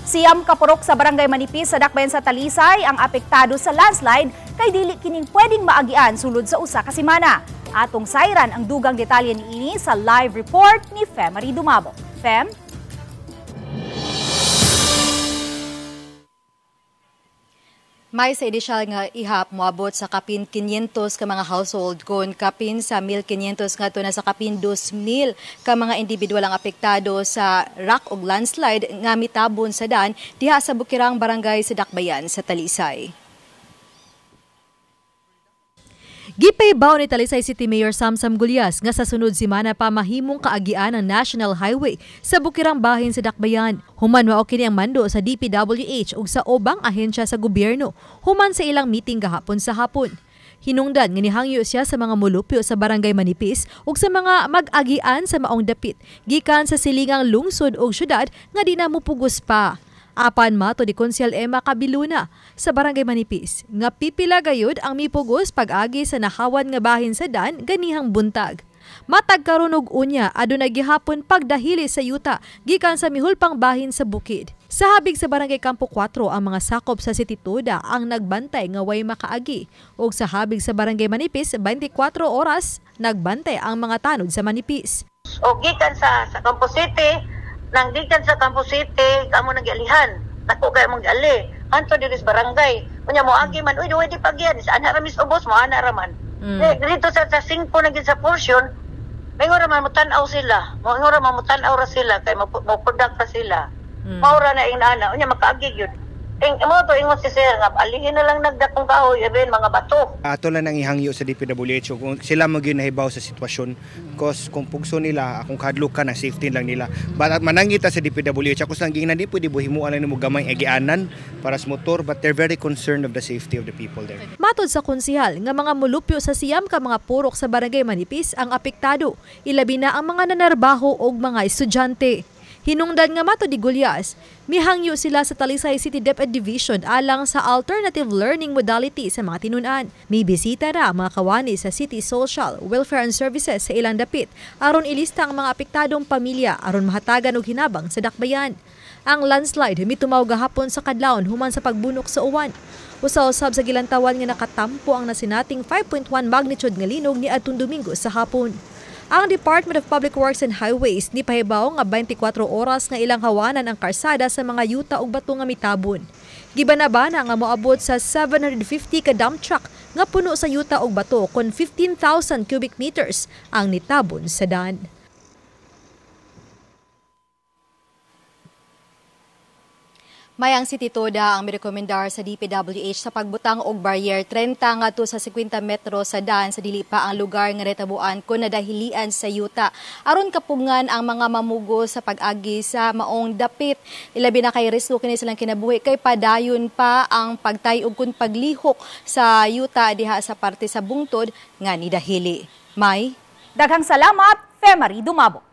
Siyam kapurok sa Barangay Manipis sa Dakbayan sa Talisay ang apektado sa landslide kay dili kining pwedeng maagian sulod sa usa ka semana. Atong sayran ang dugang detalye niini sa live report ni Femari Dumabo. Fem? May sa edisyal nga ihap moabot sa kapin 500 ka mga household kon kapin sa 1,500 ngadto na sa kapin 2,000 ka mga individual ang apektado sa rock ug landslide nga mitabon sa daan diha sa Bukirang Barangay sa Dakbayan sa Talisay. Gipaybaw ni Talisay City Mayor Samsam Gulyas nga sa sunod semana pa mahimong kaagian ang National Highway sa Bukirang Bahin sa Dakbayan. Human mao kini ang mando sa DPWH ug sa ubang ahensya sa gobyerno human sa ilang meeting gahapon sa hapon. Hinungdan nga nihangyo siya sa mga mulupyo sa Barangay Manipis ug sa mga mag-agian sa maong dapit gikan sa silingang lungsod ug syudad nga di na mopugos pa. Apan mato di Konsyal Emma Kabiluna sa Barangay Manipis nga pipila gayud ang mipugos pag-agi sa nahawan nga bahin sa dan ganihang buntag. Matag karon og unya adunay gihapon pagdahili sa yuta gikan sa mihulpang bahin sa bukid. Sa habig sa Barangay Campo 4 ang mga sakop sa City Tuda ang nagbantay nga way makaagi ug sa habig sa Barangay Manipis 24 oras nagbantay ang mga tanod sa Manipis. O gikan sa Campo City nang gikan sa Campo City kamo nagialihan nako kay mong gali anto diri sa barangay unya mo agi man uy di pagyan sa ana ramis ubos mo ana raman dito sa 5 na gid sa portion may ora man mutan-aw sila mo ora man mutan-aw ra sila kay mo product pa sila maura na ing ana unya makaagi gyud mo to ingon si sir nga alihin na lang nagdatong kahoy even mga bato. Ato lang nang ihangyo sa DPWH kung sila magyunahibaw sa sitwasyon cause kung pugso nila akong kadlok ka na safety lang nila. But manangita sa DPWH ako sang gingnan di pwede buhimuan lang nimo gamay agianan para sa motor but they're very concerned of the safety of the people there. Matod sa konsehal nga mga mulupyo sa siyam ka mga purok sa Barangay Manipis ang apektado ilabi na ang mga nanarbaho og mga estudyante. Hinungdan nga mato di Gulyas, mihangyo sila sa Talisay City DepEd Division alang sa alternative learning modality sa mga tinun-an. May bisita na ang mga kawani sa City Social, Welfare and Services sa ilang dapit aron ilista ang mga apektadong pamilya aron mahatagan og hinabang sa Dakbayan. Ang landslide mitumaw gahapon sa kadlawon human sa pagbunok sa uwan. Usa-usab sa gilantawan nga nakatampo ang nasinating 5.1 magnitude nga linog ni adtong Domingo sa hapon. Ang Department of Public Works and Highways ni pahibaw nga 24 oras nga ilang hawanan ang karsada sa mga yuta ug bato nga mitabon. Gibanabana nga moabot sa 750 ka dump truck nga puno sa yuta ug bato kon 15,000 cubic meters ang nitabon sa dan. May ang City Tuda ang mirekomendar sa DPWH sa pagbutang og barrier 30 ngadto sa 50 metro sa daan sa dili pa ang lugar nga retabuan kun nadahilian sa yuta aron kapungan ang mga mamugo sa pag-agi sa maong dapit. Ilabi na kay risko kini silang kinabuhi kay padayon pa ang pagtay ug kun paglihok sa yuta diha sa parte sa bungtod nga nidahili. May daghang salamat, Femari Dumabo.